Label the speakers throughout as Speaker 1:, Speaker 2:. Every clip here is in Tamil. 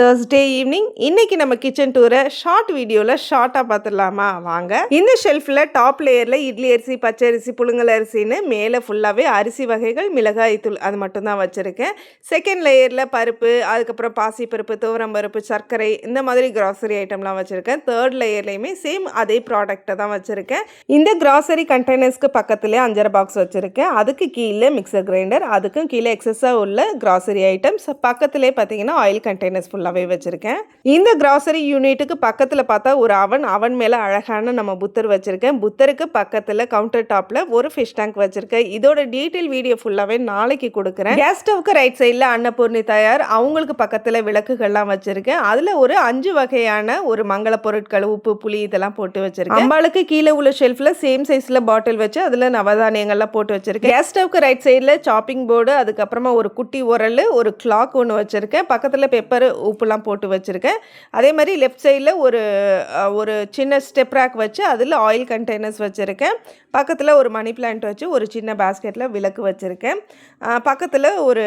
Speaker 1: Thursday evening. இன்னைக்கு நம்ம கிச்சன் டூரை ஷார்ட் வீடியோவில் ஷார்ட்டாக பார்த்துடலாமா வாங்க. இந்த ஷெல்ஃபில் டாப் லேயரில் இட்லி அரிசி, பச்சரிசி, புழுங்கல் அரிசின்னு மேலே ஃபுல்லாகவே அரிசி வகைகள், மிளகாய் தூள் அது மட்டும்தான் வச்சுருக்கேன். செகண்ட் லேயரில் பருப்பு, அதுக்கப்புறம் பாசிப்பருப்பு, துவரம்பருப்பு, சர்க்கரை இந்த மாதிரி கிராசரி ஐட்டம்லாம் வச்சுருக்கேன். தேர்ட் லேயர்லேயுமே சேம் அதே ப்ராடக்டை தான் வச்சுருக்கேன். இந்த கிராசரி கண்டெய்னர்ஸ்க்கு பக்கத்துலேயே 5 பாக்ஸ் வச்சுருக்கேன். அதுக்கு கீழே மிக்சர் கிரைண்டர், அதுக்கும் கீழே எக்ஸஸாக உள்ள கிராசரி ஐட்டம்ஸ், பக்கத்துலேயே பார்த்தீங்கன்னா ஆயில் கண்டெய்னர்ஸ் ஃபுல்லாகவே வச்சுருக்கேன். இந்த கிராசரி யூனிட்டுக்கு பக்கத்தில் பார்த்தா ஒரு அவன் மேலே அழகான நம்ம புத்தர் வச்சுருக்கேன். புத்தருக்கு பக்கத்தில் கவுண்டர் டாப்பில் ஒரு ஃபிஷ் டேங்க் வச்சுருக்கேன். இதோட டீட்டெயில் வீடியோ ஃபுல்லாகவே நாளைக்கு கொடுக்குறேன். கேஸ் ஸ்டவ்க்கு ரைட் சைடில் அன்னபூர்ணி தயார், அவங்களுக்கு பக்கத்தில் விளக்குகள்லாம் வச்சுருக்கேன். அதில் ஒரு 5 வகையான ஒரு மங்கள பொருட்கள், உப்பு, புளி இதெல்லாம் போட்டு வச்சுருக்கேன். அம்பாளுக்கு கீழே உள்ள ஷெல்ஃபில் சேம் சைஸில் பாட்டில் வச்சு அதில் நவதானியங்கள்லாம் போட்டு வச்சுருக்கேன். கேஸ் ஸ்டவ்க்கு ரைட் சைடில் சாப்பிங் போர்டு, அதுக்கப்புறமா ஒரு குட்டி உரல், ஒரு கிளாக் ஒன்று வச்சுருக்கேன். பக்கத்தில் பெப்பர், உப்புலாம் போட்டு வச்சுருக்கேன். அதே மாதிரி லெஃப்ட் சைடில் ஒரு சின்ன ஸ்டெப் ரேக் வச்சு அதில் ஆயில் கண்டெய்னர்ஸ் வச்சுருக்கேன். பக்கத்தில் ஒரு மணி பிளான்ட் வச்சு ஒரு சின்ன பேஸ்கெட்டில் விளக்கு வச்சுருக்கேன். பக்கத்தில் ஒரு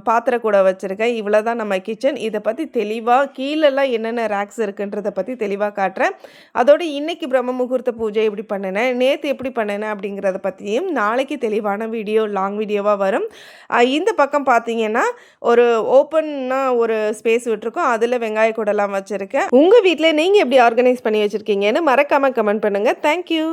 Speaker 1: பாத்திர கூட வச்சுருக்கேன். இவ்வளோ தான் நம்ம கிச்சன். இதை பற்றி தெளிவாக கீழெல்லாம் என்னென்ன ரேக்ஸ் இருக்குன்றதை பற்றி தெளிவாக காட்டுறேன். அதோடு இன்றைக்கி பிரம்ம முகூர்த்த பூஜை எப்படி பண்ணினேன், நேற்று எப்படி பண்ணினேன் அப்படிங்கிறத பற்றியும் நாளைக்கு தெளிவான வீடியோ, லாங் வீடியோவாக வரும். இந்த பக்கம் பார்த்தீங்கன்னா ஒரு ஓப்பனாக ஒரு ஸ்பேஸ் விட்டுருக்கோம். அதில் வெங்காய கூடலாம் வச்சுருக்கேன். உங்கள் வீட்டில் நீங்கள் எப்படி ஆர்கனைஸ் பண்ணி வச்சுருக்கீங்கன்னு மறக்காமல் கமெண்ட் பண்ணுங்கள். தேங்க்யூ.